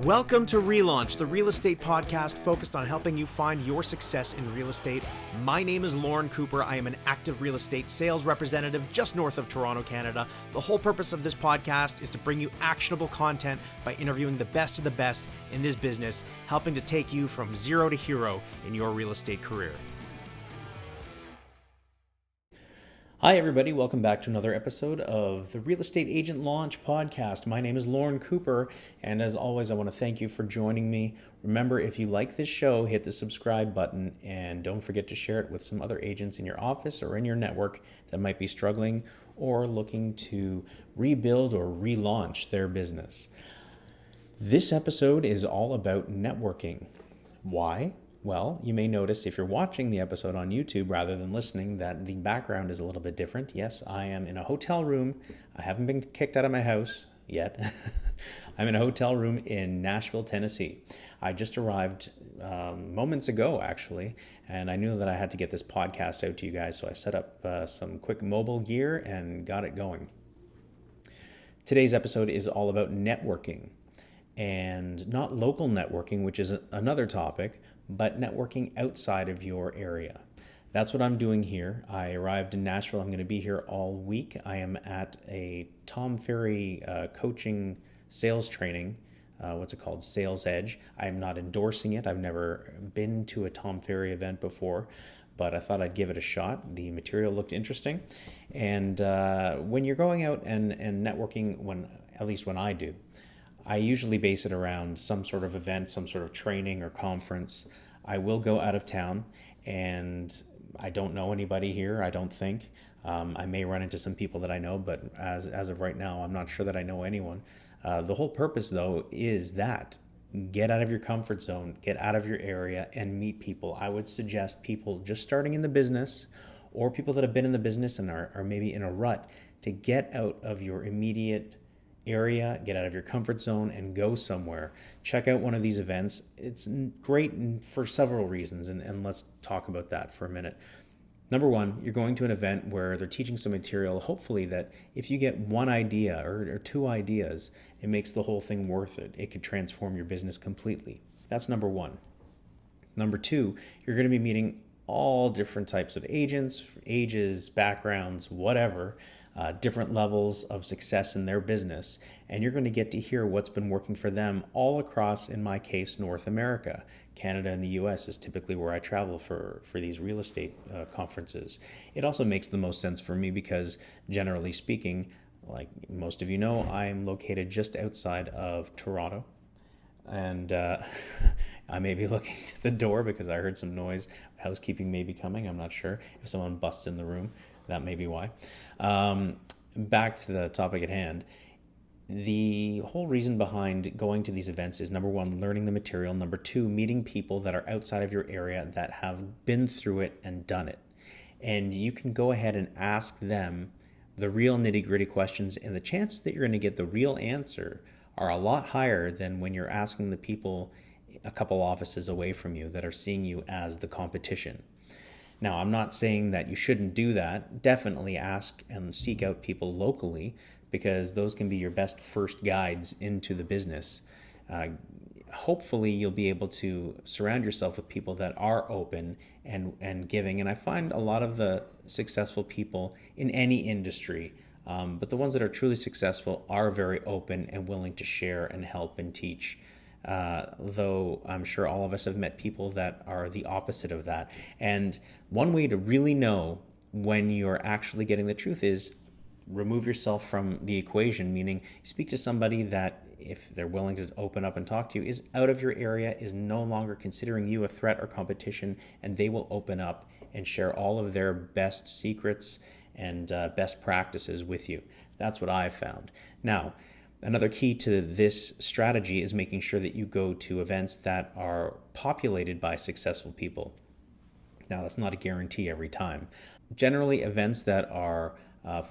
Welcome to Relaunch, the real estate podcast focused on helping you find your success in real estate. My name is Lorne Cooper. I am an active real estate sales representative just north of Toronto, Canada. The whole purpose of this podcast is to bring you actionable content by interviewing the best of the best in this business, helping to take you from zero to hero in your real estate career. Hi, everybody. Welcome back to another episode of the Real Estate Agent Launch podcast. My name is Lorne Cooper, and as always, I want to thank you for joining me. Remember, if you like this show, hit the subscribe button, and don't forget to share it with some other agents in your office or in your network that might be struggling or looking to rebuild or relaunch their business. This episode is all about networking. Why? Well, you may notice if you're watching the episode on YouTube rather than listening that the background is a little bit different. Yes, I am in a hotel room. I haven't been kicked out of my house yet. I'm in a hotel room in Nashville, Tennessee. I just arrived moments ago, actually, and I knew that I had to get this podcast out to you guys, so I set up some quick mobile gear and got it going. Today's episode is all about networking, and not local networking, which is another topic, but networking outside of your area. That's what I'm doing here. I arrived in Nashville. I'm going to be here all week. I am at a Tom Ferry coaching sales training. What's it called? Sales Edge. I'm not endorsing it. I've never been to a Tom Ferry event before, but I thought I'd give it a shot. The material looked interesting. And when you're going out and networking, at least when I do, I usually base it around some sort of event, some sort of training or conference. I will go out of town, and I don't know anybody here, I don't think. I may run into some people that I know, but as of right now, I'm not sure that I know anyone. The whole purpose, though, is that get out of your comfort zone, get out of your area, and meet people. I would suggest people just starting in the business or people that have been in the business and are maybe in a rut to get out of your immediate area, get out of your comfort zone and go somewhere. Check out one of these events. It's great for several reasons, and let's talk about that for a minute. Number one, you're going to an event where they're teaching some material, hopefully that if you get one idea or two ideas, it makes the whole thing worth it. It could transform your business completely. That's number one. Number two, you're going to be meeting all different types of agents, ages, backgrounds, whatever, different levels of success in their business. And you're going to get to hear what's been working for them all across, in my case, North America. Canada and the US is typically where I travel for these real estate conferences. It also makes the most sense for me because, generally speaking, like most of you know, I'm located just outside of Toronto. And I may be looking to the door because I heard some noise. Housekeeping may be coming. I'm not sure. If someone busts in the room, that may be why. Back to the topic at hand. The whole reason behind going to these events is, number one, learning the material. Number two, meeting people that are outside of your area that have been through it and done it. And you can go ahead and ask them the real nitty-gritty questions, and the chances that you're going to get the real answer are a lot higher than when you're asking the people a couple offices away from you that are seeing you as the competition. Now, I'm not saying that you shouldn't do that. Definitely ask and seek out people locally because those can be your best first guides into the business. Hopefully, you'll be able to surround yourself with people that are open and giving. And I find a lot of the successful people in any industry, but the ones that are truly successful are very open and willing to share and help and teach. Though I'm sure all of us have met people that are the opposite of that. And one way to really know when you're actually getting the truth is remove yourself from the equation, meaning speak to somebody that, if they're willing to open up and talk to you, is out of your area, is no longer considering you a threat or competition, and they will open up and share all of their best secrets and best practices with you. That's what I've found. Now, another key to this strategy is making sure that you go to events that are populated by successful people. Now, that's not a guarantee every time. Generally, events that are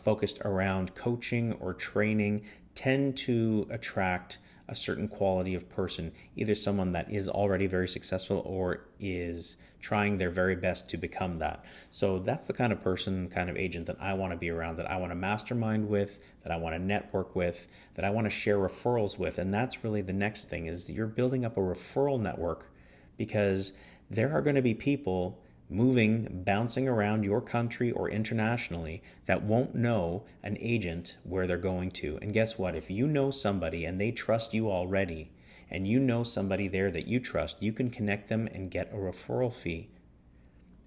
focused around coaching or training tend to attract a certain quality of person, either someone that is already very successful or is trying their very best to become that. So that's the kind of person, kind of agent that I want to be around, that I want to mastermind with, that I want to network with, that I want to share referrals with. And that's really the next thing, is you're building up a referral network, because there are going to be people moving, bouncing around your country or internationally that won't know an agent where they're going to. And guess what? If you know somebody and they trust you already, and you know somebody there that you trust, you can connect them and get a referral fee.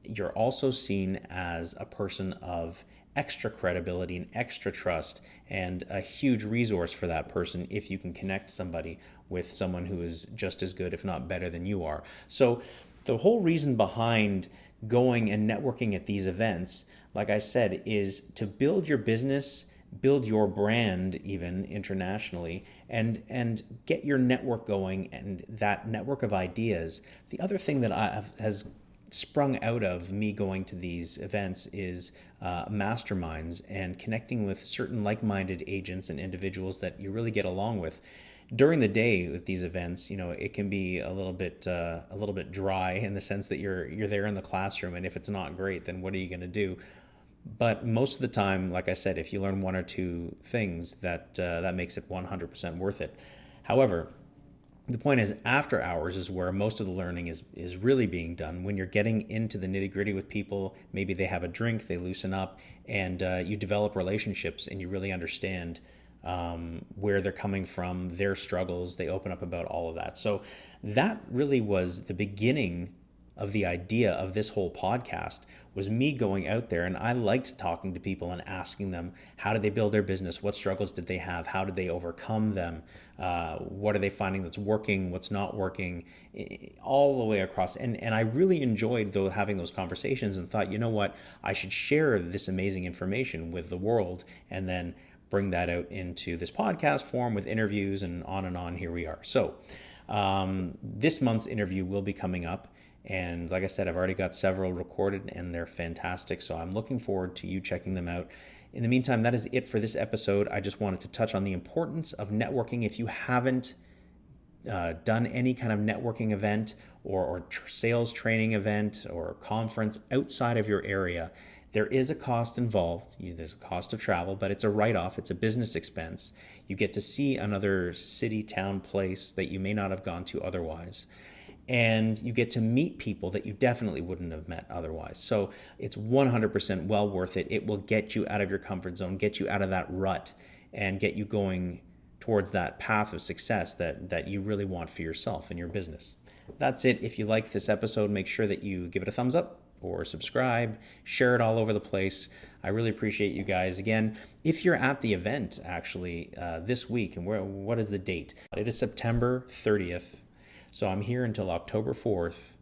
You're also seen as a person of extra credibility and extra trust, and a huge resource for that person if you can connect somebody with someone who is just as good, if not better, than you are. So the whole reason behind going and networking at these events, like I said, is to build your business, build your brand even internationally, and get your network going, and that network of ideas. The other thing that has sprung out of me going to these events is masterminds and connecting with certain like-minded agents and individuals that you really get along with. During the day with these events, it can be a little bit dry, in the sense that you're there in the classroom, and if it's not great, then what are you going to do? But most of the time, like I said, if you learn one or two things, that makes it 100% worth it. However, the point is, after hours is where most of the learning is really being done. When you're getting into the nitty-gritty with people, maybe they have a drink, they loosen up, and you develop relationships, and you really understand where they're coming from, their struggles. They open up about all of that. So that really was the beginning of the idea of this whole podcast, was me going out there, and I liked talking to people and asking them, how did they build their business? What struggles did they have? How did they overcome them? What are they finding that's working? What's not working? All the way across. And I really enjoyed having those conversations, and thought, you know what? I should share this amazing information with the world, and then bring that out into this podcast form with interviews, and on. Here we are. So this month's interview will be coming up. And like I said, I've already got several recorded, and they're fantastic. So I'm looking forward to you checking them out. In the meantime, that is it for this episode. I just wanted to touch on the importance of networking. If you haven't done any kind of networking event or sales training event or conference outside of your area, there is a cost involved. There's a cost of travel, but it's a write-off. It's a business expense. You get to see another city, town, place that you may not have gone to otherwise. And you get to meet people that you definitely wouldn't have met otherwise. So it's 100% well worth it. It will get you out of your comfort zone, get you out of that rut, and get you going towards that path of success that you really want for yourself and your business. That's it. If you like this episode, make sure that you give it a thumbs up or subscribe, share it all over the place. I really appreciate you guys. Again, if you're at the event actually this week, and what is the date? It is September 30th. So I'm here until October 4th,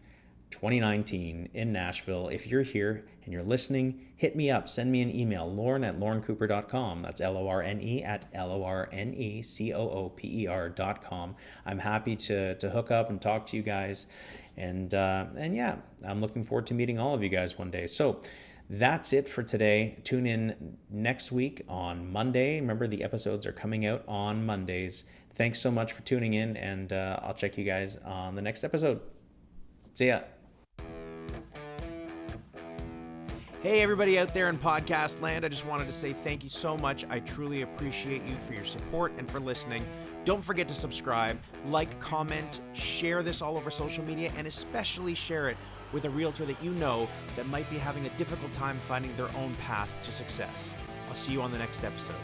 2019 in Nashville. If you're here and you're listening, hit me up. Send me an email, lorne@lornecooper.com. That's LORNE@LORNECOOPER.com. I'm happy to hook up and talk to you guys. And yeah, I'm looking forward to meeting all of you guys one day. So that's it for today. Tune in next week on Monday. Remember, the episodes are coming out on Mondays. Thanks so much for tuning in, and I'll check you guys on the next episode. See ya. Hey, everybody out there in podcast land. I just wanted to say thank you so much. I truly appreciate you for your support and for listening. Don't forget to subscribe, like, comment, share this all over social media, and especially share it with a realtor that you know that might be having a difficult time finding their own path to success. I'll see you on the next episode.